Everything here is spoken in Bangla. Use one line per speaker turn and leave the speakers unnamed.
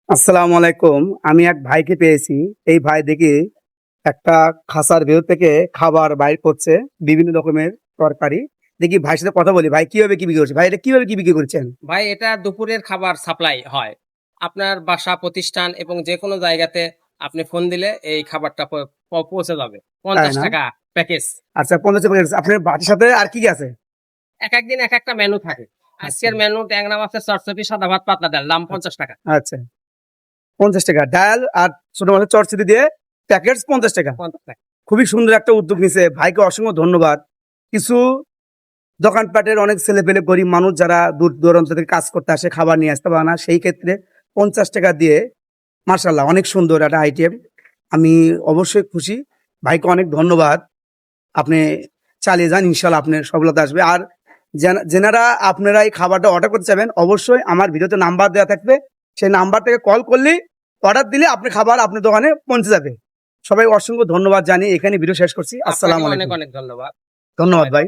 আসসালামু আলাইকুম। আমি এক ভাইকে পেয়েছি। এই ভাই দেখি একটা খাসার ভেতর থেকে খাবার বাইর করছে, বিভিন্ন রকমের তরকারি। দেখি ভাইয়ের সাথে কথা বলি। ভাই কিভাবে কি বিক্রি করছে? ভাই এটা কিভাবে কি বিক্রি করছেন?
ভাই এটা দুপুরের খাবার সাপ্লাই হয়। আপনার বাসা, প্রতিষ্ঠান এবং যেকোনো জায়গাতে আপনি ফোন দিলে এই খাবারটা পৌঁছে যাবে।
তাই না?
৳৫০ প্যাকেজ।
আচ্ছা ৫০ টাকা আপনার বাটির সাথে আর কি আছে?
একেক দিন একেকটা মেনু থাকে।
আচ্ছা,
আজকের মেনু ট্যাংরা মাছের চটচটি, সাদা ভাত, পাতলা ডাল। দাম ৳৫০।
আচ্ছা। ৫০ টাকা ডাল আর ছোট মাছের চটচড়ি দিয়ে প্যাকেটস ৫০ টাকা।
৳৫০।
খুবই সুন্দর একটা উদ্যোগ নিছে। ভাইকে অসংখ্য ধন্যবাদ। কিছু দোকানপাটের অনেক ছেলেপেলে গরিব মানুষ যারা দূর দূরান্ত থেকে কাজ করতে আসে, খাবার নিয়ে আসতে পারে না। সেই ক্ষেত্রে ৫০ টাকা দিয়ে মাশাআল্লাহ অনেক সুন্দর একটা আইটেম। আমি অবশ্যই খুশি। ভাইকে অনেক ধন্যবাদ। আপনি চালিয়ে যান। ইনশাআল্লাহ আপনার সফলতা আসবে। আর যেনারা আপনারা এই খাবারটা অর্ডার করতে চাবেন, অবশ্যই আমার ভিডিওতে নাম্বার দেওয়া থাকবে। সেই নাম্বার থেকে কল করলেই অর্ডার দিলে আপনার খাবার আপনার দোকানে পৌঁছে যাবে। সবাই অসংখ্য ধন্যবাদ জানিয়ে এখানে ভিডিও শেষ করছি।
আপনাকে
আসসালামু
অনেক
আলাইকুম।
অনেক ধন্যবাদ।
ধন্যবাদ ভাই।